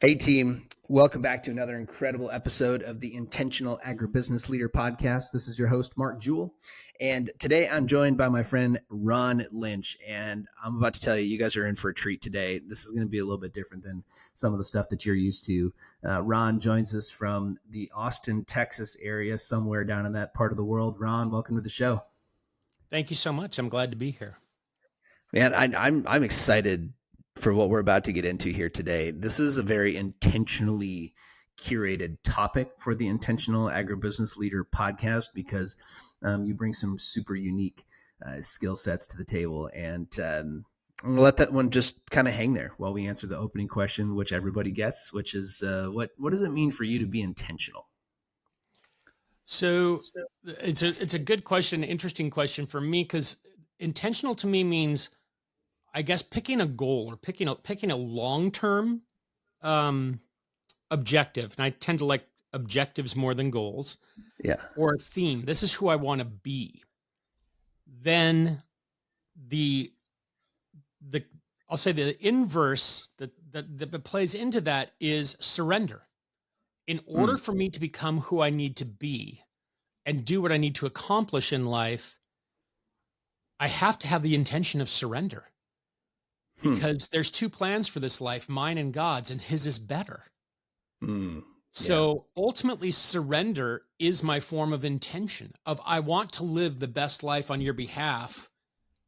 Hey team, welcome back to another incredible episode of the Intentional Agribusiness Leader Podcast. This is your host, Mark Jewell, and today I'm joined by my friend, Ron Lynch, and I'm about to tell you, you guys are in for a treat today. This is going to be a little bit different than some of the stuff that you're used to. Ron joins us from the Austin, Texas area, somewhere down in that part of the world. Ron, welcome to the show. Thank you so much. I'm glad to be here. Man, I'm excited for what we're about to get into here today. This is a very intentionally curated topic for the Intentional Agribusiness Leader Podcast because you bring some super unique skill sets to the table. And I'm going to let that one just kind of hang there while we answer the opening question, which everybody gets, which is what does it mean for you to be intentional? So it's a good question, interesting question for me, because intentional to me means, I guess, picking a goal or picking a long-term objective. And I tend to like objectives more than goals. Yeah. Or a theme. This is who I want to be. Then I'll say the inverse that plays into that is surrender. In order for me to become who I need to be and do what I need to accomplish in life, I have to have the intention of surrender. Because there's two plans for this life, mine and God's, and his is better. So ultimately, surrender is my form of intention of I want to live the best life on your behalf.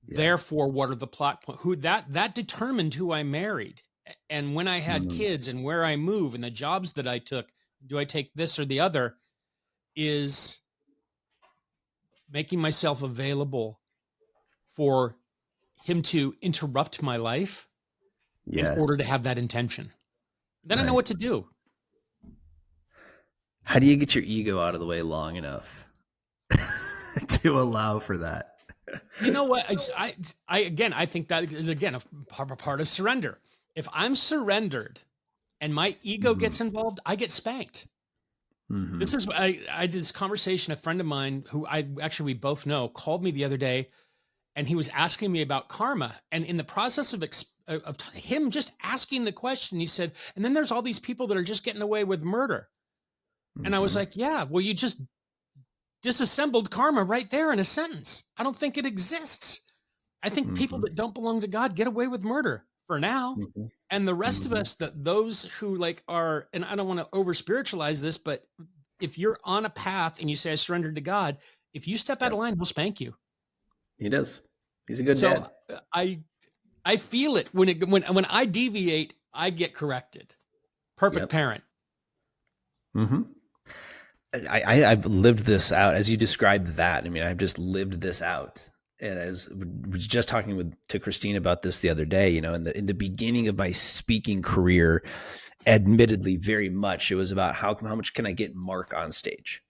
Yeah. Therefore, what are the plot points? Who that determined who I married and when I had kids and where I move and the jobs that I took. Do I take this or the other? Is making myself available for him to interrupt my life in order to have that intention. Then I know what to do. How do you get your ego out of the way long enough to allow for that? You know what? I think that is, again, a part of surrender. If I'm surrendered and my ego gets involved, I get spanked. This is, I did this conversation, a friend of mine who we both know called me the other day, and he was asking me about karma. And in the process of him just asking the question, he said, and then there's all these people that are just getting away with murder. And I was like, yeah, well, you just disassembled karma right there in a sentence. I don't think it exists. I think people that don't belong to God get away with murder for now. And the rest of us, those who are, and I don't want to over spiritualize this, but if you're on a path and you say, I surrendered to God, if you step out of line, he'll spank you. He does. He's a good dad. I feel it when I deviate, I get corrected. Perfect parent. I've lived this out as you described that. I mean, I've just lived this out. And I was just talking to Christine about this the other day. You know, in the beginning of my speaking career, admittedly, very much it was about how much can I get Mark on stage.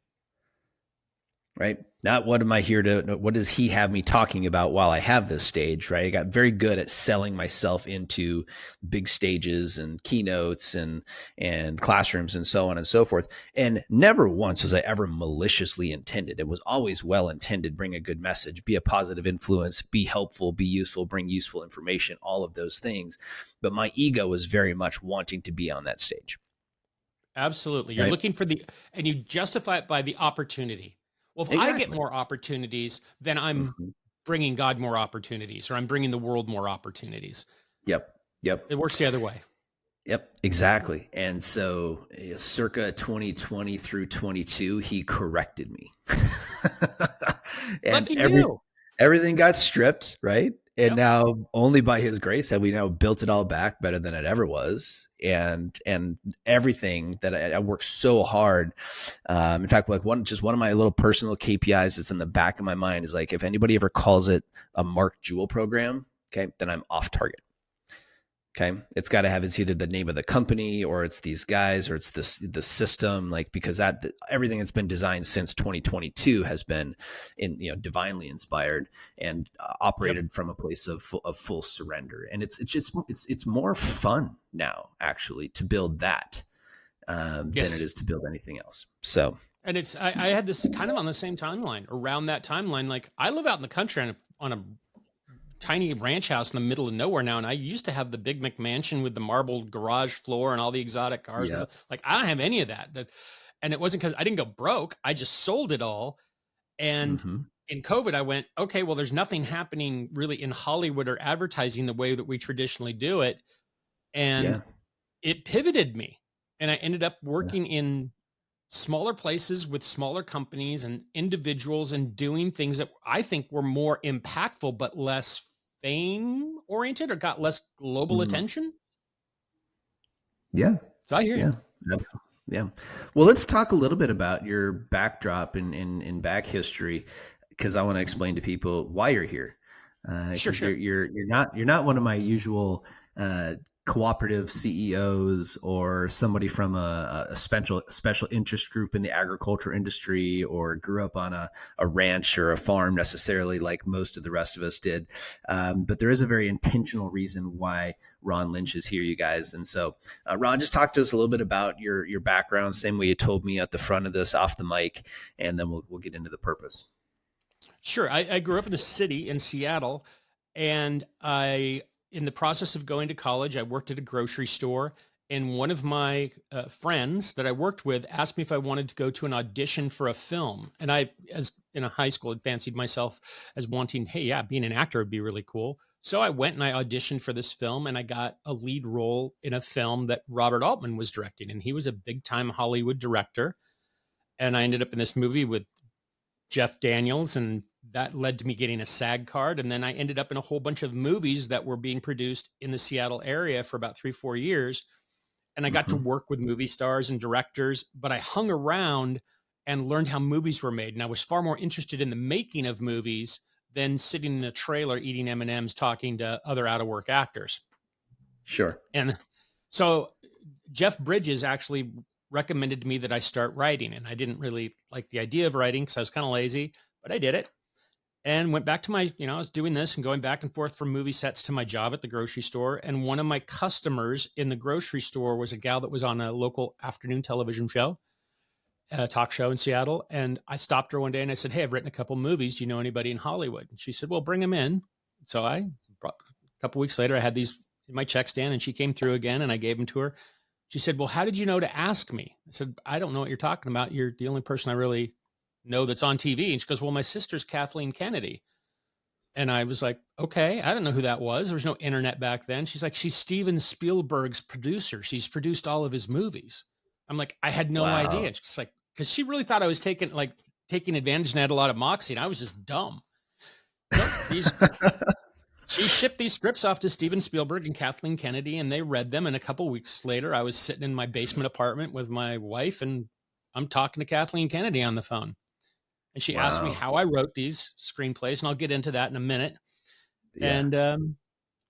Right? Not what am I here to, what does he have me talking about while I have this stage, right? I got very good at selling myself into big stages and keynotes and classrooms and so on and so forth. And never once was I ever maliciously intended. It was always well intended, bring a good message, be a positive influence, be helpful, be useful, bring useful information, all of those things. But my ego was very much wanting to be on that stage. Absolutely. You're looking for and you justify it by the opportunity. Well, if I get more opportunities, then I'm bringing God more opportunities, or I'm bringing the world more opportunities. Yep. It works the other way. Yep, exactly. And so circa 2020 through 22, he corrected me. And everything got stripped, right? And now only by his grace have we now built it all back better than it ever was. And everything that I worked so hard. In fact, one of my little personal KPIs that's in the back of my mind is if anybody ever calls it a Mark Jewell program, okay, then I'm off target. Okay. It's got to have, it's either the name of the company or it's these guys or it's the system, because everything that's been designed since 2022 has been divinely inspired and operated from a place of full surrender. And it's more fun now actually to build that than it is to build anything else. So, and I had this kind of on the same timeline, around that timeline. I live out in the country on a tiny ranch house in the middle of nowhere now. And I used to have the big McMansion with the marble garage floor and all the exotic cars. And Yeah. stuff. Like, I don't have any of that. And it wasn't because I didn't go broke. I just sold it all. And Hmm. in COVID, I went, okay, well, there's nothing happening really in Hollywood or advertising the way that we traditionally do it. And Yeah. it pivoted me. And I ended up Yeah. working in smaller places with smaller companies and individuals and doing things that I think were more impactful, but less fame oriented or got less global Mhm. attention. Yeah. So I hear you. Yeah. Ab- Yeah. Well, let's talk a little bit about your backdrop in back history, because I want to explain to people why you're here. Sure, Because sure. you're not one of my usual cooperative CEOs or somebody from a special interest group in the agriculture industry, or grew up on a ranch or a farm necessarily, like most of the rest of us did. But there is a very intentional reason why Ron Lynch is here, you guys. And so, Ron, just talk to us a little bit about your background, same way you told me at the front of this off the mic, and then we'll get into the purpose. Sure. I grew up in a city in Seattle, and in the process of going to college, I worked at a grocery store. And one of my friends that I worked with asked me if I wanted to go to an audition for a film. And I, as in a high school, had fancied myself as wanting, hey, yeah, being an actor would be really cool. So I went and I auditioned for this film, and I got a lead role in a film that Robert Altman was directing. And he was a big time Hollywood director. And I ended up in this movie with Jeff Daniels, and that led to me getting a SAG card. And then I ended up in a whole bunch of movies that were being produced in the Seattle area for about 3-4 years. And I got to Hmm. work with movie stars and directors, but I hung around and learned how movies were made. And I was far more interested in the making of movies than sitting in a trailer eating M&Ms talking to other out of work actors. Sure. And so Jeff Bridges actually recommended to me that I start writing. And I didn't really like the idea of writing because I was kind of lazy, but I did it and went back to my, I was doing this and going back and forth from movie sets to my job at the grocery store. And one of my customers in the grocery store was a gal that was on a local afternoon television show, a talk show in Seattle. And I stopped her one day and I said, hey, I've written a couple movies. Do you know anybody in Hollywood? And she said, well, bring them in. So I brought, a couple weeks later, I had these in my check stand and she came through again and I gave them to her. She said, well, how did you know to ask me? I said, I don't know what you're talking about. You're the only person I really know that's on TV. And she goes, well, my sister's Kathleen Kennedy. And I was like, okay, I don't know who that was. There was no internet back then. She's like, she's Steven Spielberg's producer. She's produced all of his movies. I'm like, I had no Wow. idea. She's like, because she really thought I was taking advantage and had a lot of moxie. And I was just dumb. So she shipped these scripts off to Steven Spielberg and Kathleen Kennedy, and they read them. And a couple weeks later, I was sitting in my basement apartment with my wife, and I'm talking to Kathleen Kennedy on the phone. And she asked me Wow. how I wrote these screenplays, and I'll get into that in a minute. Yeah. And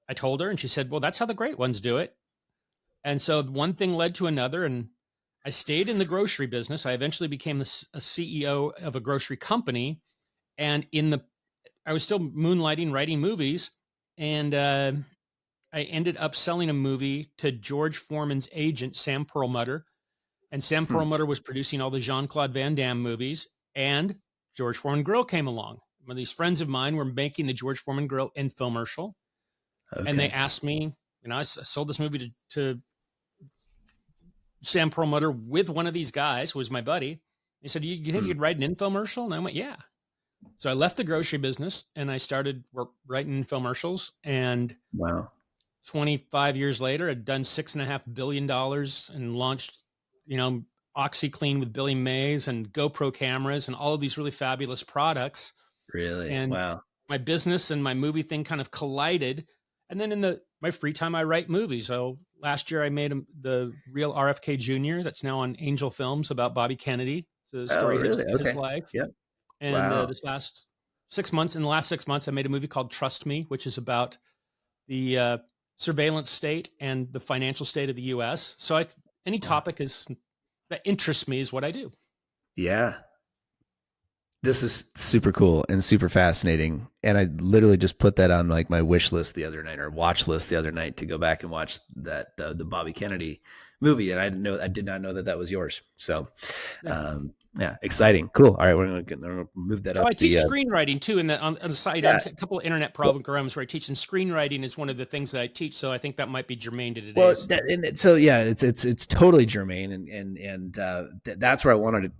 I told her, and she said, well, that's how the great ones do it. And so one thing led to another, and I stayed in the grocery business. I eventually became a CEO of a grocery company, and I was still moonlighting, writing movies, and I ended up selling a movie to George Foreman's agent, Sam Perlmutter. And Sam Hmm. Perlmutter was producing all the Jean-Claude Van Damme movies. And George Foreman Grill came along. One of these friends of mine were making the George Foreman Grill infomercial. And they Okay. asked me, I sold this movie to Sam Perlmutter with one of these guys who was my buddy. He said, you think Hmm. you could write an infomercial? And I went, yeah. So I left the grocery business and I started writing infomercials. And Wow. 25 years later, I'd done $6.5 billion and launched, OxiClean with Billy Mays and GoPro cameras and all of these really fabulous products. Really? And Wow. my business and my movie thing kind of collided. And then in my free time, I write movies. So last year I made the real RFK Jr. that's now on Angel Films about Bobby Kennedy. It's the Oh, story of really? his Okay. life. Yep. And Wow. this last 6 months, in the last 6 months, I made a movie called Trust Me, which is about the surveillance state and the financial state of the U.S. So any Wow. topic that interests me is what I do. Yeah. This is super cool and super fascinating. And I literally just put that on like my wish list the other night, or watch list the other night, to go back and watch that the Bobby Kennedy movie. And I did not know that that was yours. So, Yeah. yeah, exciting, cool. All right, we're gonna move that So up. I teach screenwriting too, on the side. I Yeah. have a couple of internet programs where I teach, and screenwriting is one of the things that I teach. So I think that might be germane to Well, today's. so yeah, it's totally germane, and that's where I wanted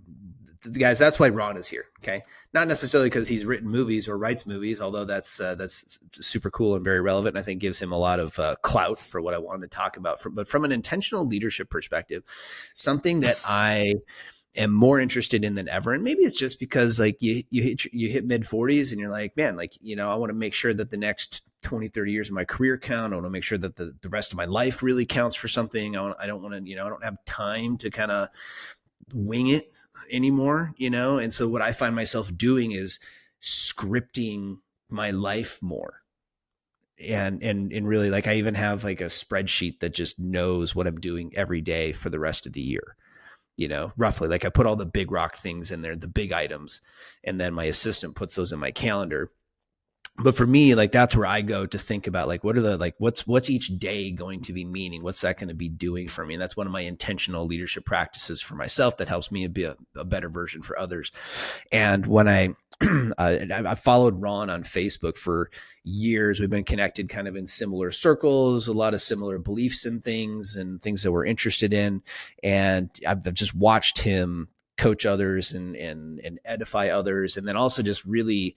to, guys. That's why Ron is here. Okay, not necessarily because he's written movies or writes movies, although that's super cool and very relevant, and I think gives him a lot of clout for what I wanted to talk about. But from an intentional leadership perspective, something that I am more interested in than ever. And maybe it's just because like you hit mid 40s and you're like, man, like, I want to make sure that the next 20, 30 years of my career count. I want to make sure that the rest of my life really counts for something. I don't want to, I don't have time to kind of wing it anymore, And so what I find myself doing is scripting my life more. And really, like, I even have like a spreadsheet that just knows what I'm doing every day for the rest of the year. Roughly, like I put all the big rock things in there, the big items, and then my assistant puts those in my calendar. But for me, like, that's where I go to think about like, what are the, like, what's each day going to be meaning? What's that going to be doing for me? And that's one of my intentional leadership practices for myself that helps me be a better version for others. And when I followed Ron on Facebook for years. We've been connected kind of in similar circles, a lot of similar beliefs and things that we're interested in. And I've just watched him coach others and edify others. And then also just really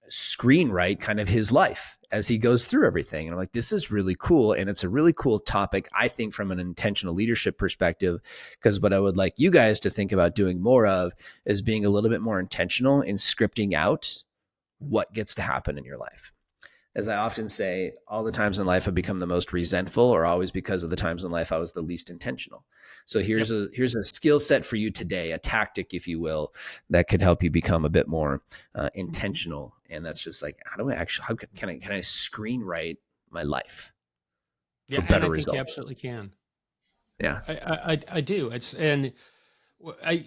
screenwrite kind of his life as he goes through everything. And I'm like, this is really cool. And it's a really cool topic, I think, from an intentional leadership perspective, because what I would like you guys to think about doing more of is being a little bit more intentional in scripting out what gets to happen in your life. As I often say, all the times in life I've become the most resentful are always because of the times in life I was the least intentional. So here's a skill set for you today, a tactic, if you will, that could help you become a bit more intentional. And that's just like, how can I screenwrite my life for better And I think results? you absolutely can. Yeah. I do.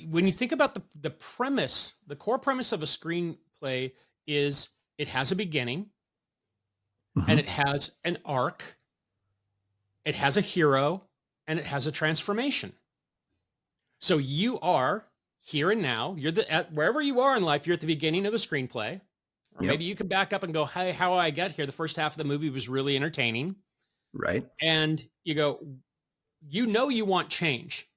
When you think about the premise, the core premise of a screenplay is it has a beginning, and it has an arc, it has a hero, and it has a transformation. So you are here and now. You're wherever you are in life. You're at the beginning of the screenplay, or maybe you can back up and go, "Hey, how I got here? The first half of the movie was really entertaining." Right. And you go, you want change.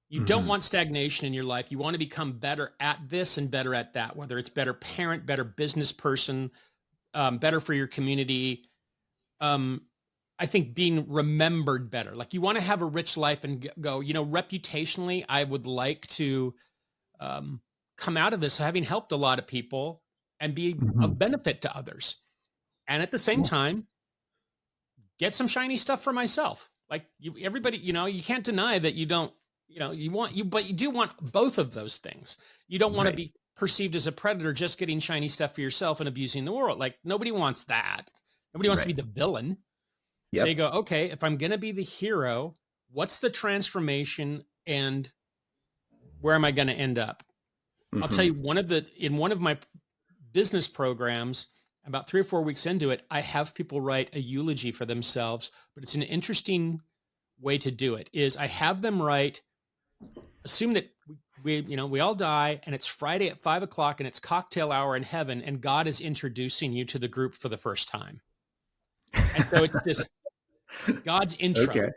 You don't want stagnation in your life. You want to become better at this and better at that, whether it's better parent, better business person, better for your community. I think being remembered better. Like, you want to have a rich life and go, reputationally, I would like to come out of this having helped a lot of people and be of benefit to others. And at the same time, get some shiny stuff for myself. Like, everybody, you can't deny that you don't, but you do want both of those things. You don't want to be perceived as a predator, just getting shiny stuff for yourself and abusing the world. Like, nobody wants that. Nobody wants to be the villain. So you go, okay, if I'm going to be the hero, what's the transformation and where am I going to end up? I'll tell you, in one of my business programs, about 3 or 4 weeks into it, I have people write a eulogy for themselves, but it's an interesting way to do it. Is I have them write, assume that we all die, and it's Friday at 5:00 and it's cocktail hour in heaven, and God is introducing you to the group for the first time. And so it's this God's intro. Okay.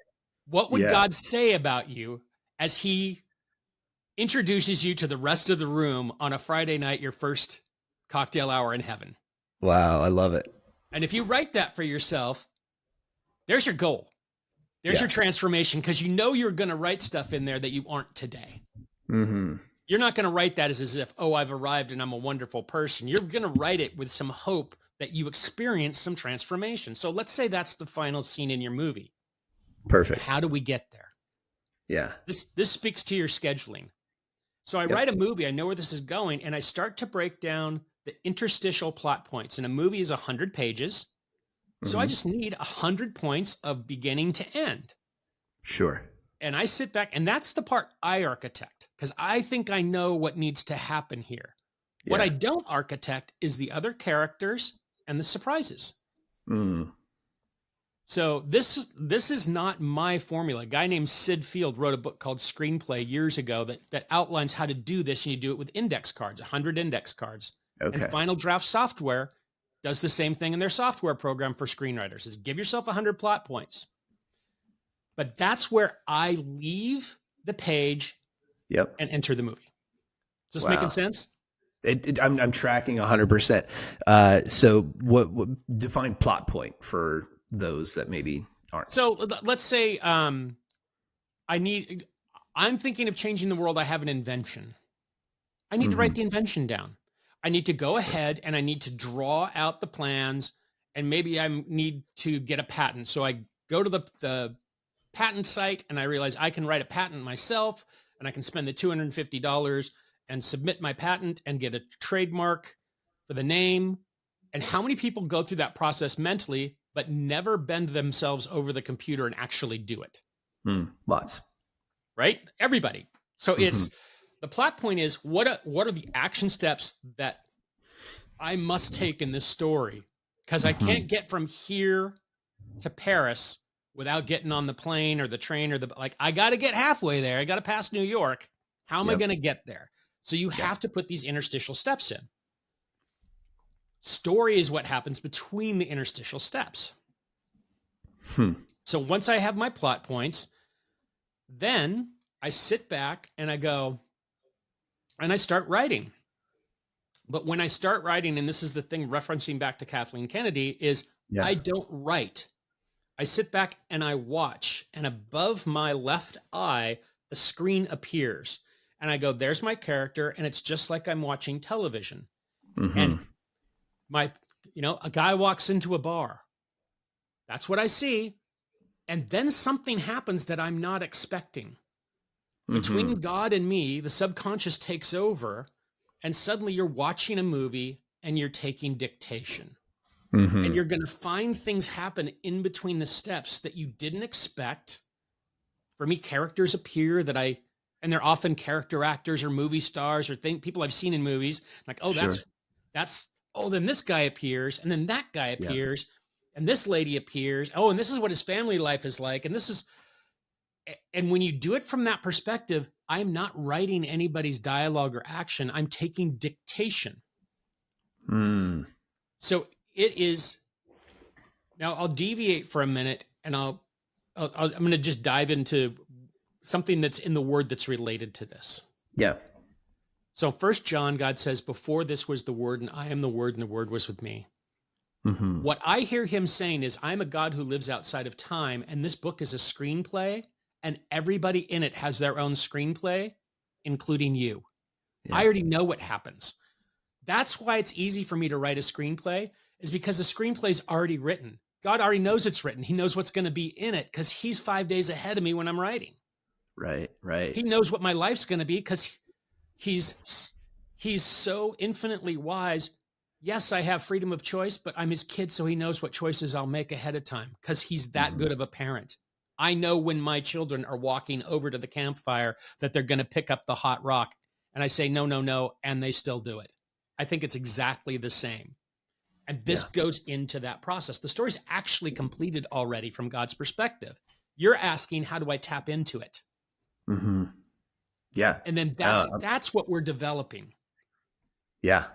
What would God say about you as he introduces you to the rest of the room on a Friday night, your first cocktail hour in heaven? Wow. I love it. And if you write that for yourself, there's your goal. There's your transformation, because you're going to write stuff in there that you aren't today. You're not going to write that as if, oh, I've arrived and I'm a wonderful person. You're going to write it with some hope that you experience some transformation. So let's say that's the final scene in your movie. Perfect. How do we get there? Yeah. This speaks to your scheduling. So I write a movie, I know where this is going, and I start to break down the interstitial plot points. And a movie is 100 pages. So I just need 100 points of beginning to end. Sure. And I sit back, and that's the part I architect, because I think I know what needs to happen here. What I don't architect is the other characters and the surprises. So this is not my formula. A guy named Sid Field wrote a book called Screenplay years ago that outlines how to do this, and you do it with index cards, 100 index cards. Okay. And Final Draft Software does the same thing in their software program for screenwriters, is give yourself 100 plot points. But that's where I leave the page and enter the movie. Is this making sense? I'm tracking 100%. So what define plot point for those that maybe aren't? So let's say I'm thinking of changing the world. I have an invention. I need to write the invention down. I need to go ahead and I need to draw out the plans, and maybe I need to get a patent. So I go to the patent site and I realize I can write a patent myself, and I can spend the $250 and submit my patent and get a trademark for the name. And how many people go through that process mentally, but never bend themselves over the computer and actually do it? Lots. Right? Everybody. So it's the plot point is what are the action steps that I must take in this story? Because I can't get from here to Paris without getting on the plane or the train or I got to get halfway there. I got to pass New York. How am I going to get there? So you have to put these interstitial steps in. Story is what happens between the interstitial steps. So once I have my plot points, then I sit back and I go, and I start writing. But when I start writing, and this is the thing referencing back to Kathleen Kennedy, is I don't write. I sit back and I watch, and above my left eye, a screen appears. And I go, there's my character, and it's just like I'm watching television. And a guy walks into a bar. That's what I see. And then something happens that I'm not expecting. Between God and me, the subconscious takes over, and suddenly you're watching a movie and you're taking dictation. And you're going to find things happen in between the steps that you didn't expect. For me, characters appear and they're often character actors or movie stars or people I've seen in movies. Like, oh, then this guy appears, and then that guy appears, and this lady appears. Oh, and this is what his family life is like. And when you do it from that perspective, I'm not writing anybody's dialogue or action. I'm taking dictation. So it is. Now I'll deviate for a minute, and I'm going to just dive into something that's in the word that's related to this. Yeah. So 1 John, God says, before this was the Word, and I am the Word, and the Word was with me. What I hear him saying is, I'm a God who lives outside of time, and this book is a screenplay, and everybody in it has their own screenplay, including you. I already know what happens. That's why it's easy for me to write a screenplay, is because the screenplay is already written. God already knows it's written. He knows what's going to be in it because he's 5 days ahead of me when I'm writing. Right. He knows what my life's going to be because he's so infinitely wise. Yes, I have freedom of choice, but I'm his kid, so he knows what choices I'll make ahead of time because he's that good of a parent. I know when my children are walking over to the campfire that they're going to pick up the hot rock, and I say, no, and they still do it. I think it's exactly the same. And this goes into that process. The story's actually completed already from God's perspective. You're asking, how do I tap into it? Yeah. And then that's what we're developing. Yeah.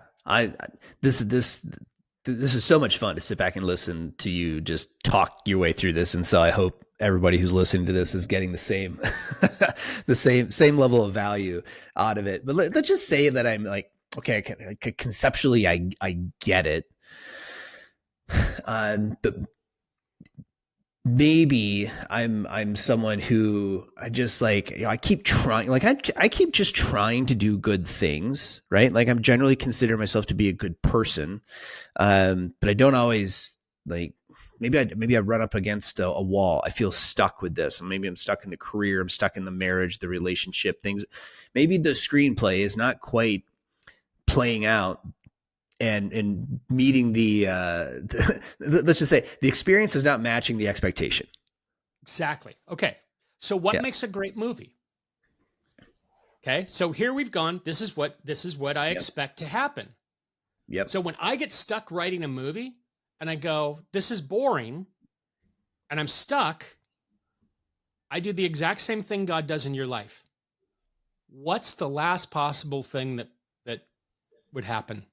This is so much fun to sit back and listen to you just talk your way through this. And so I hope everybody who's listening to this is getting the same, same level of value out of it. But let's just say that I'm like, okay, conceptually, I get it. But maybe I'm someone who I just I keep trying, I keep just trying to do good things, right? Like I'm generally consider myself to be a good person. But I don't always maybe I run up against a wall. I feel stuck with this. And maybe I'm stuck in the career. I'm stuck in the marriage, the relationship things. Maybe the screenplay is not quite playing out and meeting the let's just say the experience is not matching the expectation. Exactly. Okay. So what Yeah. makes a great movie? Okay. So here we've gone. This is what I Yep. expect to happen. Yep. So when I get stuck writing a movie and I go, this is boring, and I'm stuck, I do the exact same thing God does in your life. What's the last possible thing that would happen?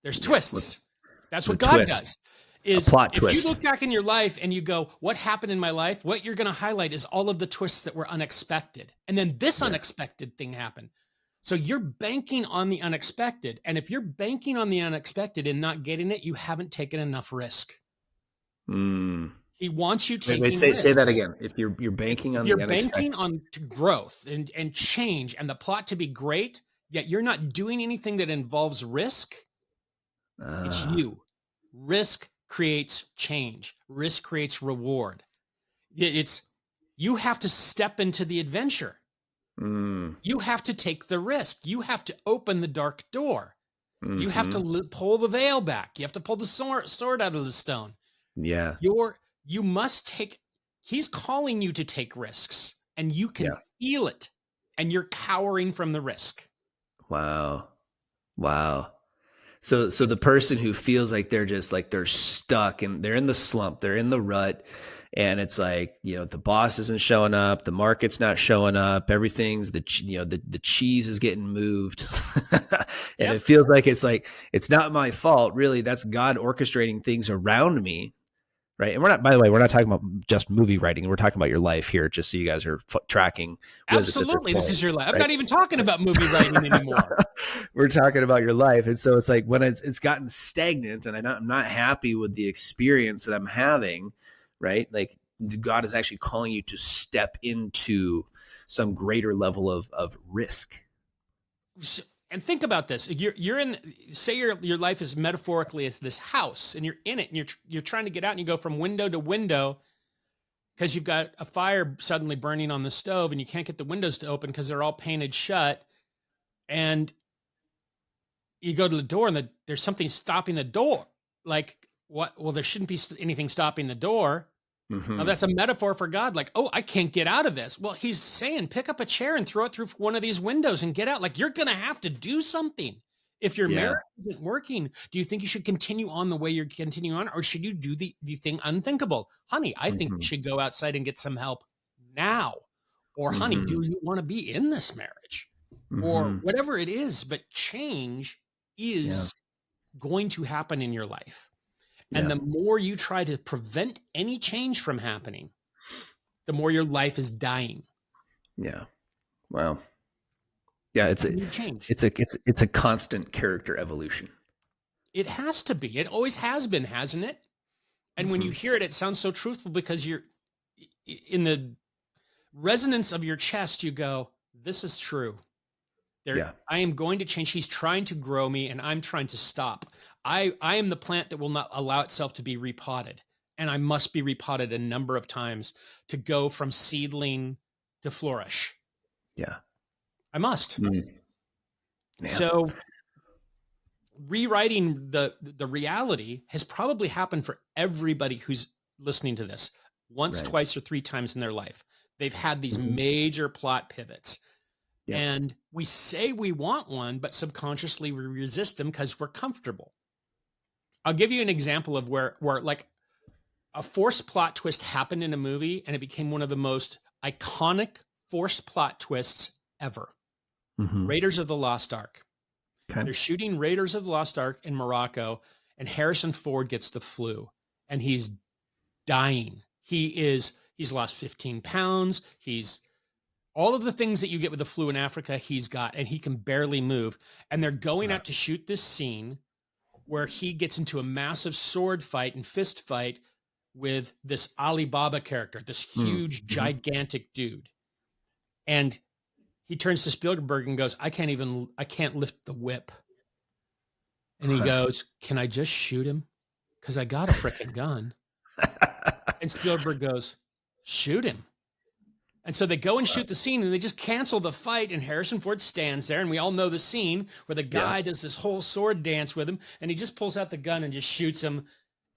There's twists. That's what God does. A plot If you twist. look back in your life and you go, what happened in my life? What you're going to highlight is all of the twists that were unexpected. And then this unexpected thing happened. So you're banking on the unexpected. And if you're banking on the unexpected and not getting it, you haven't taken enough risk. He wants you taking risks. Say that again. If you're banking on If you're the unexpected. banking on growth and change and the plot to be great, yet you're not doing anything that involves risk, it's you. Risk creates change. Risk creates reward. It's you have to step into the adventure. You have to take the risk. You have to open the dark door. You have to pull the veil back. You have to pull the sword out of the stone. Yeah. You must take, he's calling you to take risks, and you can feel it, and you're cowering from the risk. Wow. So the person who feels like they're just like they're stuck and they're in the slump, they're in the rut, and it's like, the boss isn't showing up, the market's not showing up, everything's the cheese is getting moved, and it feels like it's not my fault, really. That's God orchestrating things around me. Right. And by the way, we're not talking about just movie writing. We're talking about your life here, just so you guys are tracking. Absolutely. This is your life. Right? I'm not even talking about movie writing anymore. We're talking about your life. And so it's like when it's gotten stagnant and I'm not happy with the experience that I'm having, right? Like God is actually calling you to step into some greater level of risk. And think about this. You're in, say your life is metaphorically it's this house, and you're in it, and you're trying to get out, and you go from window to window because you've got a fire suddenly burning on the stove, and you can't get the windows to open because they're all painted shut. And you go to the door, and there's something stopping the door. Like, what? Well, there shouldn't be anything stopping the door. Now that's a metaphor for God. Like, oh, I can't get out of this. Well, he's saying, pick up a chair and throw it through one of these windows and get out. Like, you're going to have to do something. If your marriage isn't working, do you think you should continue on the way you're continuing on? Or should you do the thing unthinkable? Honey, I think you should go outside and get some help now. Or honey, do you want to be in this marriage? Or whatever it is. But change is going to happen in your life. And the more you try to prevent any change from happening, the more your life is dying. Yeah. Wow. Yeah, it's a constant character evolution. It has to be. It always has been, hasn't it? And when you hear it, it sounds so truthful because you're in the resonance of your chest, you go, this is true. I am going to change. He's trying to grow me, and I'm trying to stop. I am the plant that will not allow itself to be repotted, and I must be repotted a number of times to go from seedling to flourish. Yeah. I must. So rewriting the reality has probably happened for everybody who's listening to this once, twice, or three times in their life. They've had these major plot pivots. And we say we want one, but subconsciously we resist them because we're comfortable. I'll give you an example of where like a forced plot twist happened in a movie, and it became one of the most iconic forced plot twists ever. Raiders of the Lost Ark. Okay. They're shooting Raiders of the Lost Ark in Morocco, and Harrison Ford gets the flu, and he's dying. He's lost 15 pounds. All of the things that you get with the flu in Africa, he's got, and he can barely move. And they're going out to shoot this scene where he gets into a massive sword fight and fist fight with this Alibaba character, this huge, gigantic dude. And he turns to Spielberg and goes, I can't lift the whip. And he goes, can I just shoot him? Because I got a freaking gun. And Spielberg goes, shoot him. And so they go and shoot the scene, and they just cancel the fight, and Harrison Ford stands there, and we all know the scene where the guy does this whole sword dance with him, and he just pulls out the gun and just shoots him.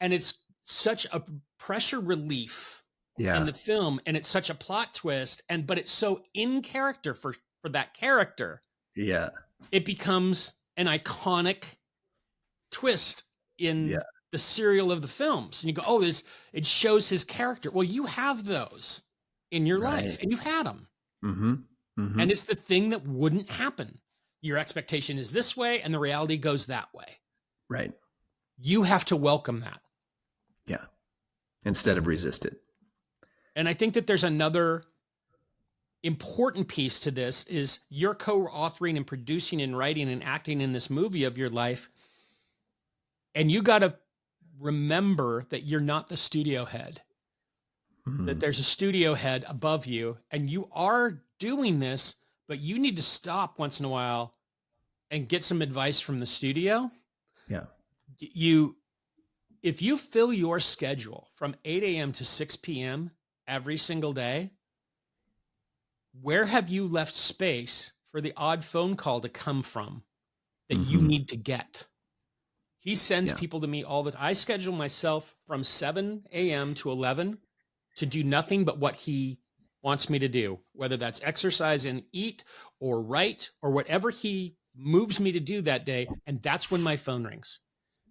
And it's such a pressure relief in Yeah. the film, and it's such a plot twist, but it's so in character for that character, Yeah. it becomes an iconic twist Yeah. in the serial of the films. And you go, oh, it shows his character. Well, you have those in your life, Right. and you've had them. Mm-hmm. Mm-hmm. And it's the thing that wouldn't happen. Your expectation is this way, and the reality goes that way. Right. You have to welcome that. Yeah. Instead of resist it. And I think that there's another important piece to this is you're co-authoring and producing and writing and acting in this movie of your life. And you got to remember that you're not the studio head, that there's a studio head above you, and you are doing this, but you need to stop once in a while and get some advice from the studio. Yeah. If you fill your schedule from 8 a.m. to 6 p.m. every single day, where have you left space for the odd phone call to come from that you need to get? He sends people to me all the time. I schedule myself from 7 a.m. to 11 to do nothing but what he wants me to do, whether that's exercise and eat or write or whatever he moves me to do that day. And that's when my phone rings.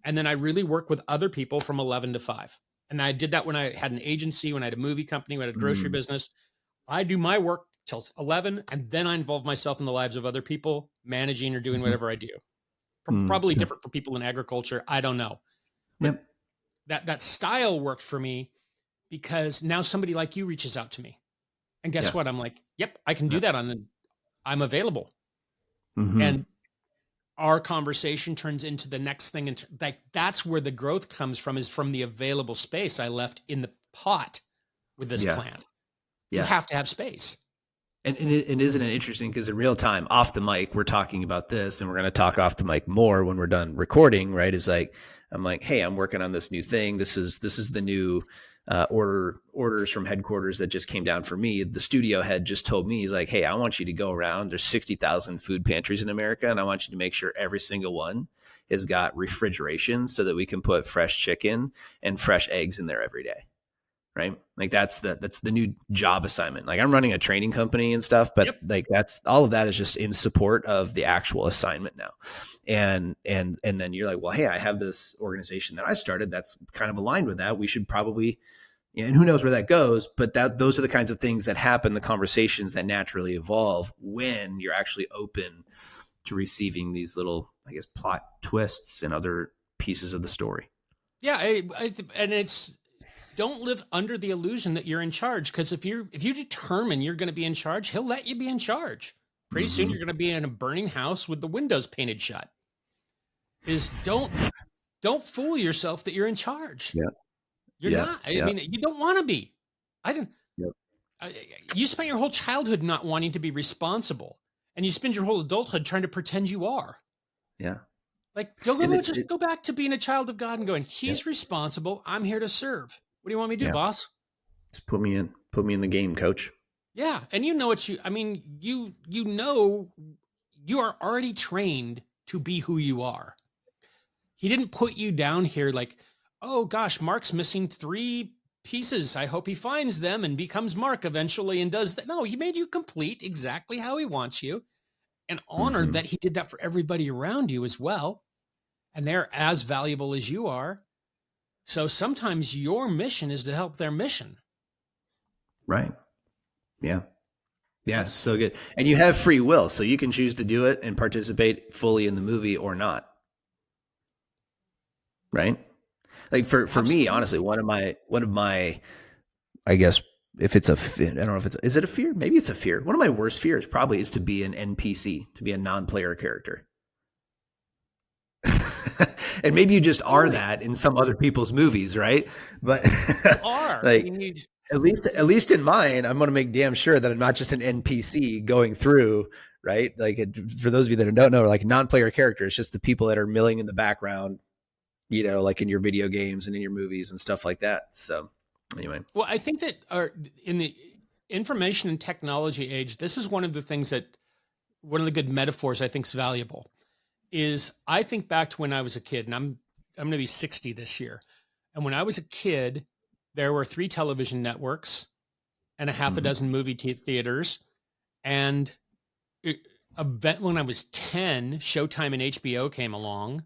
And then I really work with other people from 11 to 5. And I did that when I had an agency, when I had a movie company, when I had a grocery business. I do my work till 11, and then I involve myself in the lives of other people, managing or doing whatever I do. Probably different for people in agriculture. I don't know. But that style worked for me because now somebody like you reaches out to me. And guess what? I'm like, yep, I can do that. I'm available. And our conversation turns into the next thing. And that's where the growth comes from, is from the available space I left in the pot with this plant. You have to have space. And isn't it interesting, because in real time, off the mic, we're talking about this, and we're going to talk off the mic more when we're done recording, right? Is like, I'm like, hey, I'm working on this new thing. This is the new orders from headquarters that just came down for me. The studio head just told me, he's like, hey, I want you to go around. There's 60,000 food pantries in America, and I want you to make sure every single one has got refrigeration so that we can put fresh chicken and fresh eggs in there every day. Right. Like that's the new job assignment. Like, I'm running a training company and stuff, but like that's all of that is just in support of the actual assignment now. And then you're like, well, hey, I have this organization that I started that's kind of aligned with that. We should probably, and who knows where that goes, but those are the kinds of things that happen, the conversations that naturally evolve when you're actually open to receiving these little, I guess, plot twists and other pieces of the story. Yeah. And it's, don't live under the illusion that you're in charge. Because if you determine you're going to be in charge, he'll let you be in charge. Pretty soon you're going to be in a burning house with the windows painted shut. Don't fool yourself that you're in charge. Yeah. You're not. I mean, you don't want to be. You spent your whole childhood not wanting to be responsible, and you spend your whole adulthood trying to pretend you are. Yeah. Like, go back to being a child of God and going, he's responsible. I'm here to serve. What do you want me to do, boss? Just put me in the game, coach. Yeah. And you know what you know, you are already trained to be who you are. He didn't put you down here like, oh gosh, Mark's missing 3 pieces. I hope he finds them and becomes Mark eventually and does that. No, he made you complete exactly how he wants you, and honored that he did that for everybody around you as well. And they're as valuable as you are. So sometimes your mission is to help their mission. Right. Yeah. Yeah. So good. And you have free will, so you can choose to do it and participate fully in the movie or not. Right. Like for me, honestly, one of my, I guess, if it's I don't know if is it a fear? Maybe it's a fear. One of my worst fears probably is to be an NPC, to be a non-player character. And maybe you just are that in some other people's movies, right? But like, at least in mine, I'm going to make damn sure that I'm not just an NPC going through, right? Like, for those of you that don't know, like, non-player characters, just the people that are milling in the background, you know, like in your video games and in your movies and stuff like that. So anyway. Well, I think that in the information and technology age, this is one of the things that, one of the good metaphors I think is valuable. Is I think back to when I was a kid, and I'm going to be 60 this year. And when I was a kid, there were 3 television networks and a half a dozen movie theaters. And when I was 10, Showtime and HBO came along.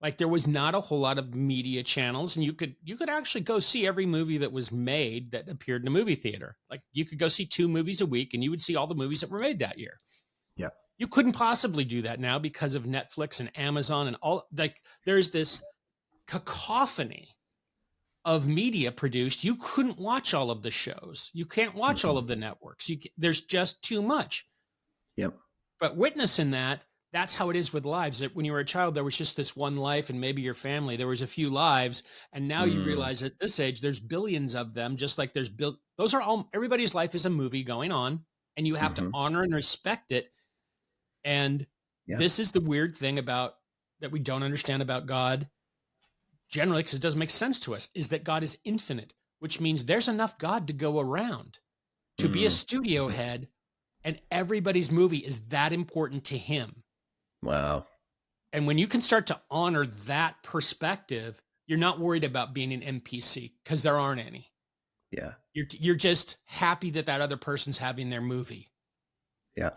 Like, there was not a whole lot of media channels, and you could actually go see every movie that was made that appeared in a movie theater. Like, you could go see 2 movies a week, and you would see all the movies that were made that year. Yeah. You couldn't possibly do that now because of Netflix and Amazon and all. Like, there's this cacophony of media produced. You couldn't watch all of the shows. You can't watch all of the networks. There's just too much. Yep. But witnessing that's how it is with lives. That when you were a child, there was just this one life, and maybe your family, there was a few lives. And now you realize at this age, there's billions of them, just like those are all, everybody's life is a movie going on, and you have to honor and respect it. And this is the weird thing that we don't understand about God generally, because it doesn't make sense to us, is that God is infinite, which means there's enough God to go around to be a studio head, and everybody's movie is that important to him. Wow. And when you can start to honor that perspective, you're not worried about being an NPC, because there aren't any. Yeah. You're just happy that other person's having their movie. Yeah.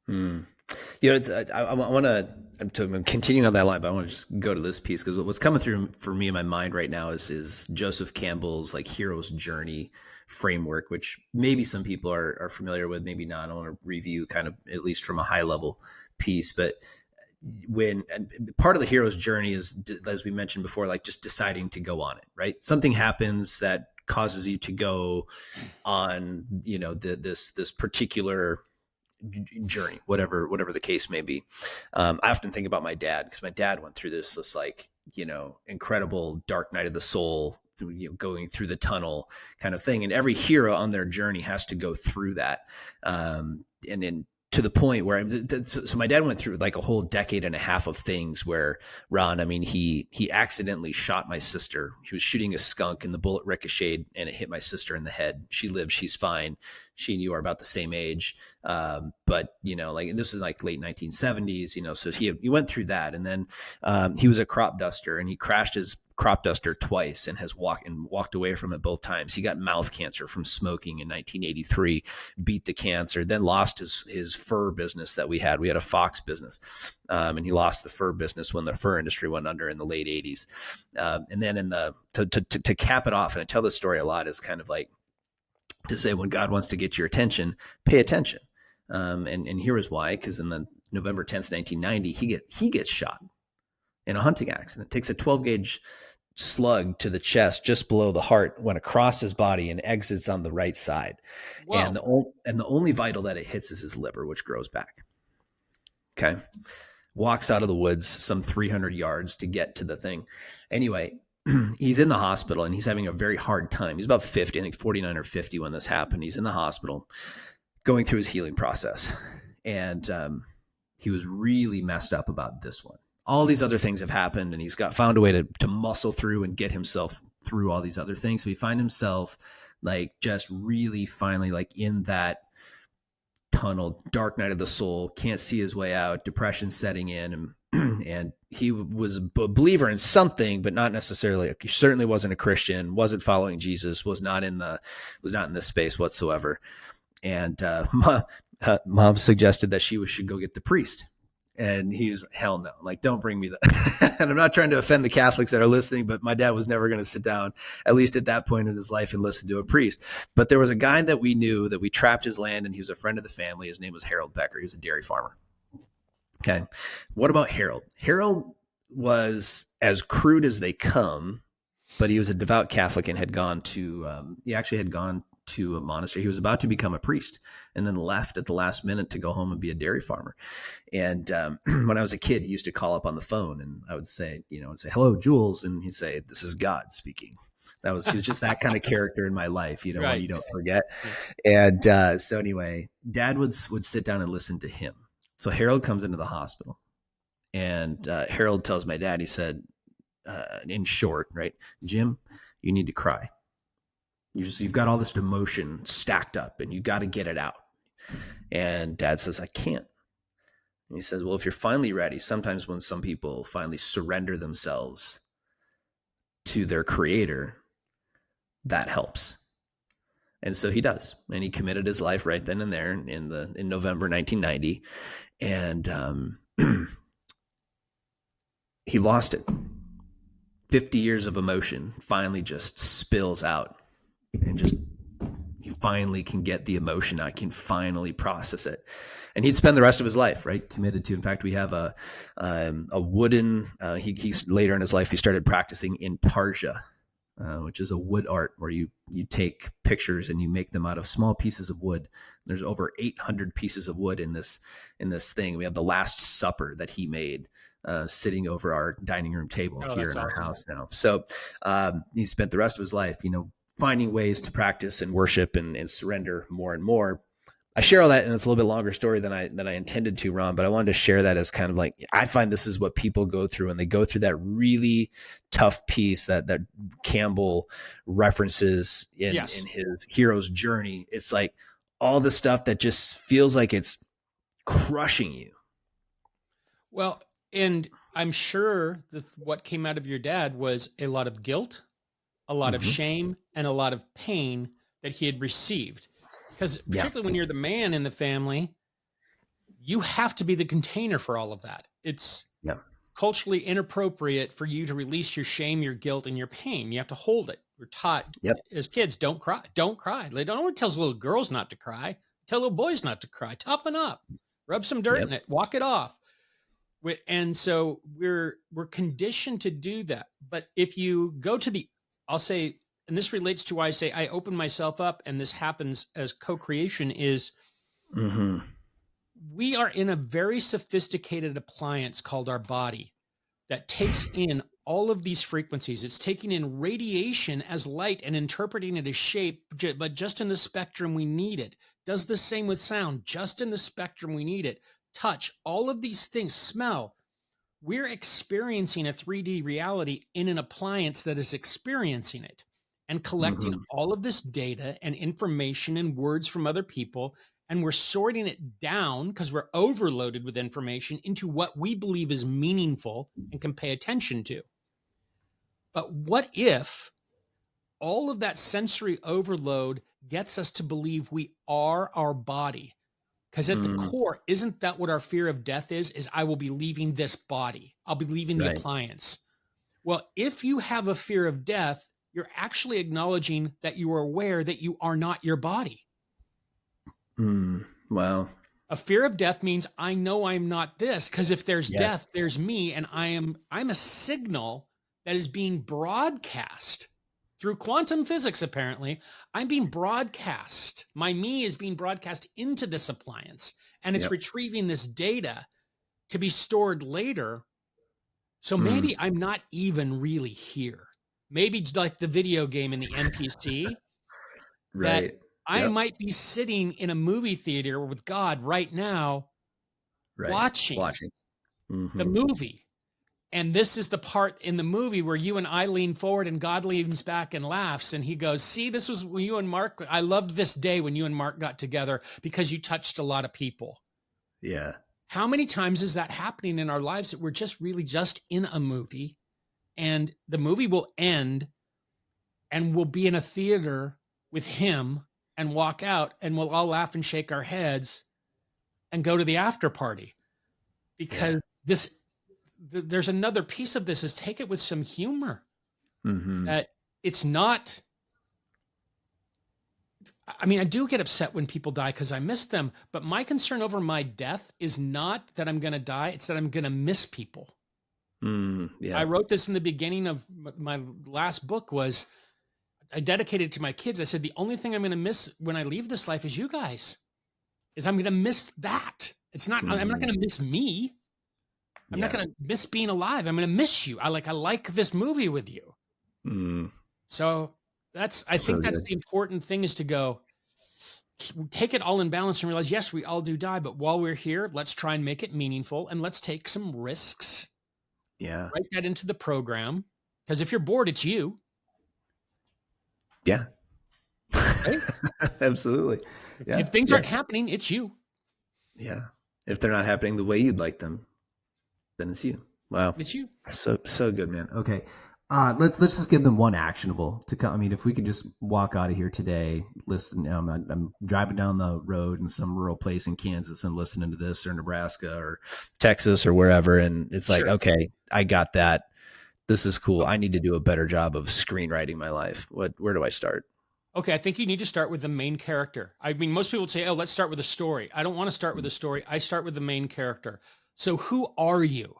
It's I want to continue on that line, but I want to just go to this piece, because what's coming through for me in my mind right now is Joseph Campbell's like hero's journey framework, which maybe some people are familiar with, maybe not. I want to review kind of at least from a high level piece, but and part of the hero's journey is, as we mentioned before, like just deciding to go on it, right? Something happens that causes you to go on, this particular journey, whatever the case may be. I often think about my dad, because my dad went through this like, incredible dark night of the soul, going through the tunnel kind of thing. And every hero on their journey has to go through that. And then to the point where so my dad went through like a whole decade and a half of things where, Ron, I mean, he accidentally shot my sister. He was shooting a skunk and the bullet ricocheted and it hit my sister in the head. She lived, she's fine. She and you are about the same age. But like, this is like late 1970s, so he went through that. And then he was a crop duster, and he crashed his crop duster twice and has walked away from it both times. He got mouth cancer from smoking in 1983, beat the cancer, then lost his fur business that we had. We had a fox business, and he lost the fur business when the fur industry went under in the late 80s. And then to cap it off, and I tell this story a lot, is kind of like to say, when God wants to get your attention, pay attention. And here is why, because in the November 10th, 1990, he gets shot in a hunting accident. Takes a 12-gauge slug to the chest just below the heart, went across his body and exits on the right side. Wow. And the only vital that it hits is his liver, which grows back. Okay. Walks out of the woods some 300 yards to get to the thing. Anyway, he's in the hospital and he's having a very hard time. He's about 50, I think 49 or 50 when this happened. He's in the hospital going through his healing process. And he was really messed up about this one. All these other things have happened, and he's found a way to muscle through and get himself through all these other things. So he finds himself like just really finally like in that tunnel, dark night of the soul, can't see his way out, depression setting in, and he was a believer in something, but not necessarily. He certainly wasn't a Christian, wasn't following Jesus, was not in this space whatsoever. And mom suggested that she should go get the priest. And he was, hell no, like, don't bring me that. And I'm not trying to offend the Catholics that are listening, but my dad was never going to sit down, at least at that point in his life, and listen to a priest. But there was a guy that we knew that we trapped his land, and he was a friend of the family. His name was Harold Becker. He was a dairy farmer. Okay. What about Harold? Harold was as crude as they come, but he was a devout Catholic and had gone to a monastery. He was about to become a priest and then left at the last minute to go home and be a dairy farmer. And when I was a kid, he used to call up on the phone, and I would say, hello, Jewell. And he'd say, this is God speaking. He was just that kind of character in my life, right. When you don't forget. And so anyway, Dad would sit down and listen to him. So Harold comes into the hospital, and Harold tells my dad, he said, in short, right, Jim, you need to cry. You've got all this emotion stacked up, and you got to get it out. And Dad says, I can't. And he says, well, if you're finally ready, sometimes when some people finally surrender themselves to their creator, that helps. And so he does. And he committed his life right then and there in November 1990. And he lost it. 50 years of emotion finally just spills out, and just he finally can get the emotion out, can finally process it. And he'd spend the rest of his life, right, committed to. In fact, we have a wooden, he's later in his life, he started practicing intarsia, which is a wood art where you take pictures and you make them out of small pieces of wood. There's over 800 pieces of wood in this thing. We have the Last Supper that he made, sitting over our dining room table here in our house now. So he spent the rest of his life, finding ways to practice and worship and surrender more and more. I share all that, and it's a little bit longer story than I intended to, Ron, but I wanted to share that as kind of like, I find this is what people go through, and they go through that really tough piece that Campbell references in his hero's journey. It's like all the stuff that just feels like it's crushing you. Well, and I'm sure what came out of your dad was a lot of guilt, a lot of shame, and a lot of pain that he had received. Because particularly when you're the man in the family, you have to be the container for all of that. It's culturally inappropriate for you to release your shame, your guilt, and your pain. You have to hold it. We're taught as kids, don't cry. Don't cry. They don't want to tell little girls not to cry. Tell little boys not to cry. Toughen up. Rub some dirt in it. Walk it off. And so we're conditioned to do that. But if you go to I'll say, and this relates to why I say I open myself up, and this happens as co-creation, is we are in a very sophisticated appliance called our body that takes in all of these frequencies. It's taking in radiation as light and interpreting it as shape, but just in the spectrum we need it. Does the same with sound, just in the spectrum we need it. Touch, all of these things, smell. We're experiencing a 3D reality in an appliance that is experiencing it, and collecting all of this data and information and words from other people. And we're sorting it down, because we're overloaded with information, into what we believe is meaningful and can pay attention to. But what if all of that sensory overload gets us to believe we are our body? Because at the core, isn't that what our fear of death is I will be leaving this body. I'll be leaving the appliance. Well, if you have a fear of death, you're actually acknowledging that you are aware that you are not your body. Wow. A fear of death means I know I'm not this, because if there's death, there's me, and I'm a signal that is being broadcast through quantum physics. Apparently, I'm being broadcast. My me is being broadcast into this appliance, and it's retrieving this data to be stored later. So maybe I'm not even really here. Maybe it's like the video game in the NPC, that I might be sitting in a movie theater with God right now, watching the movie. And this is the part in the movie where you and I lean forward and God leans back and laughs. And he goes, see, this was when you and Mark, I loved this day when you and Mark got together because you touched a lot of people. Yeah. How many times is that happening in our lives, that we're just really just in a movie, and the movie will end and we'll be in a theater with him and walk out, and we'll all laugh and shake our heads and go to the after party? Because there's another piece of this, is take it with some humor. That it's not, I mean, I do get upset when people die because I miss them, but my concern over my death is not that I'm going to die. It's that I'm going to miss people. I wrote this in the beginning of my last book. Was I dedicated it to my kids. I said, the only thing I'm going to miss when I leave this life is you guys. Is I'm going to miss that. It's not, I'm not going to miss me. I'm not going to miss being alive. I'm going to miss you. I like this movie with you. So I think that's the important thing, is to go take it all in balance and realize, yes, we all do die, but while we're here, let's try and make it meaningful, and let's take some risks. Yeah. Write that into the program. Because if you're bored, it's you. Yeah. Right? Absolutely. Yeah. If things aren't happening, it's you. Yeah. If they're not happening the way you'd like them, then it's you. Wow. It's you. So good, man. Okay. Let's just give them one actionable to come. I mean, if we could just walk out of here today, listen. I'm driving down the road in some rural place in Kansas and listening to this, or Nebraska or Texas or wherever, and it's like, okay, I got that. This is cool. I need to do a better job of screenwriting my life. Where do I start? Okay, I think you need to start with the main character. I mean, most people would say, oh, let's start with a story. I don't want to start with a story. I start with the main character. So who are you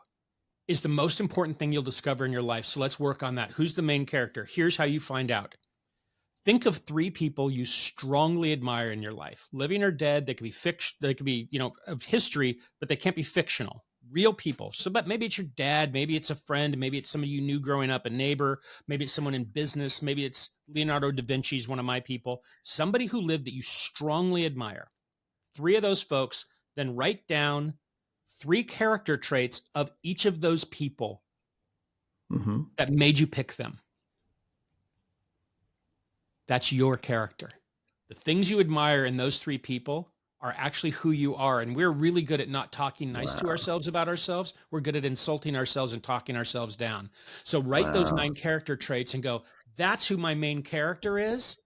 is the most important thing you'll discover in your life. So let's work on that. Who's the main character? Here's how you find out. Think of 3 people you strongly admire in your life, living or dead. They could be fiction. They could be, of history, but they can't be fictional. Real people. So, but maybe it's your dad, maybe it's a friend, maybe it's somebody you knew growing up, a neighbor, maybe it's someone in business, maybe it's Leonardo da Vinci is one of my people, somebody who lived that you strongly admire. 3 of those folks, then write down 3 character traits of each of those people that made you pick them. That's your character. The things you admire in those 3 people are actually who you are. And we're really good at not talking nice to ourselves about ourselves. We're good at insulting ourselves and talking ourselves down. So write those 9 character traits and go, that's who my main character is.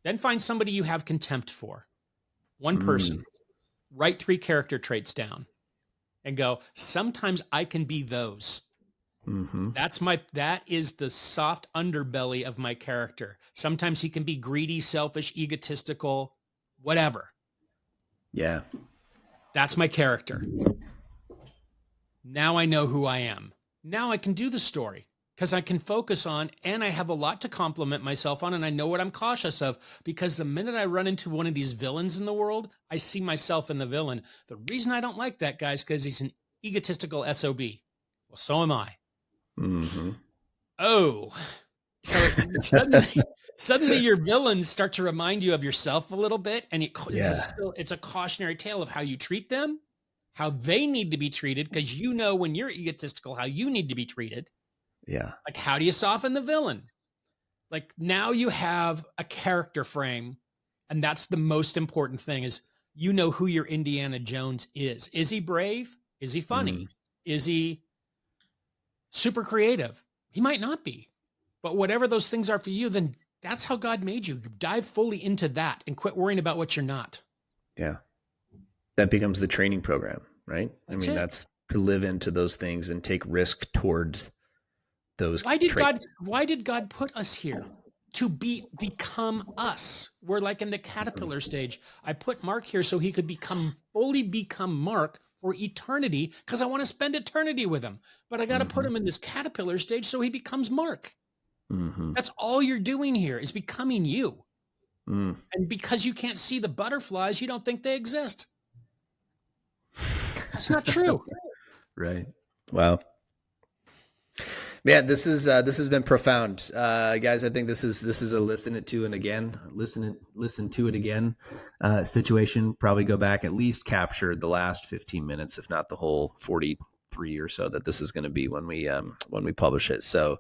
Then find somebody you have contempt for. One person. Write 3 character traits down and go, sometimes I can be those. That is the soft underbelly of my character. Sometimes he can be greedy, selfish, egotistical, whatever. Yeah. That's my character. Now I know who I am. Now I can do the story because I can focus on, and I have a lot to compliment myself on, and I know what I'm cautious of, because the minute I run into one of these villains in the world, I see myself in the villain. The reason I don't like that guy is because he's an egotistical SOB. Well, so am I. Oh, so suddenly your villains start to remind you of yourself a little bit, and it's a cautionary tale of how you treat them, how they need to be treated, because when you're egotistical how you need to be treated. Yeah. Like, how do you soften the villain? Like, now you have a character frame, and that's the most important thing is who your Indiana Jones is. Is he brave? Is he funny? Is he super creative? He might not be. But whatever those things are for you, then that's how God made you. Dive fully into that and quit worrying about what you're not. Yeah. That becomes the training program, right? That's to live into those things and take risk towards those. Why did God put us here? To become us. We're like in the caterpillar stage. I put Mark here so he could fully become Mark for eternity, because I want to spend eternity with him. But I got to put him in this caterpillar stage so he becomes Mark. That's all you're doing here is becoming you. And because you can't see the butterflies, you don't think they exist. That's not true. Right. Wow. Yeah, this has been profound, guys. I think this is a listen to it again situation. Probably go back, at least capture the last 15 minutes, if not the whole 43 or so that this is going to be when we publish it. So,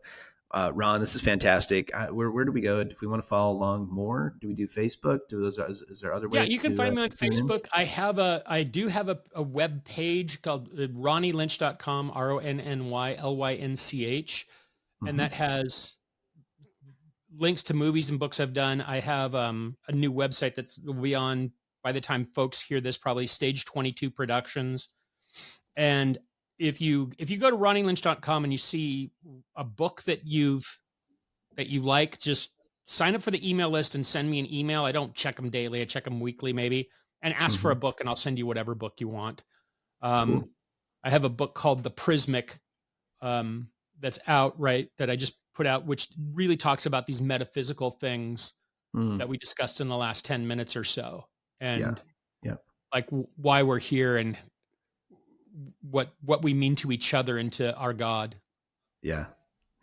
Ron, this is fantastic. Where do we go if we want to follow along more? Do we do Facebook? Is there other ways? Yeah, you can find me on Facebook. I do have a web page called RonnieLynch.com, RonnyLynch, and that has links to movies and books I've done. I have a new website will be on by the time folks hear this, probably Stage 22 Productions. And if you go to RonnieLynch.com and you see a book that you like, just sign up for the email list and send me an email. I don't check them daily. I check them weekly maybe, and ask for a book, and I'll send you whatever book you want. Cool. I have a book called The Prismic that's out, right, that I just put out, which really talks about these metaphysical things that we discussed in the last 10 minutes or so. And like why we're here and what we mean to each other and to our God. Yeah.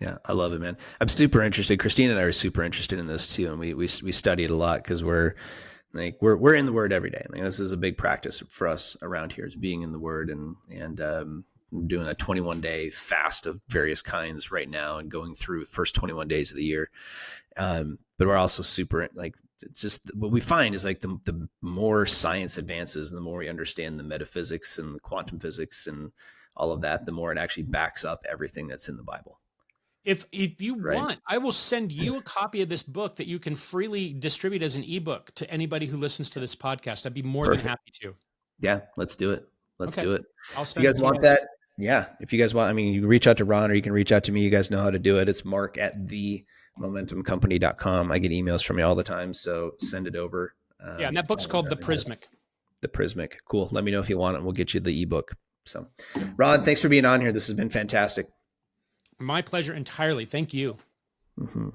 Yeah. I love it, man. I'm super interested. Christine and I are super interested in this too. And we study it a lot because we're in the Word every day. Like, this is a big practice for us around here, is being in the Word, and doing a 21-day fast of various kinds right now and going through the first 21 days of the year. But we're also super, like, just what we find is, like, the more science advances and the more we understand the metaphysics and the quantum physics and all of that, the more it actually backs up everything that's in the Bible. If you Right. want, I will send you a copy of this book that you can freely distribute as an ebook to anybody who listens to this podcast. I'd be more than happy to. Yeah, let's do it. Let's do it. I'll If send you it guys to want you. that, yeah. If you guys want, I mean, you can reach out to Ron or you can reach out to me. You guys know how to do it. It's mark@themomentumcompany.com. I get emails from you all the time, so send it over. Yeah, and that book's called The Prismic. The Prismic. Cool. Let me know if you want it and we'll get you the ebook. So, Ron, thanks for being on here. This has been fantastic. My pleasure entirely. Thank you. Mm-hmm.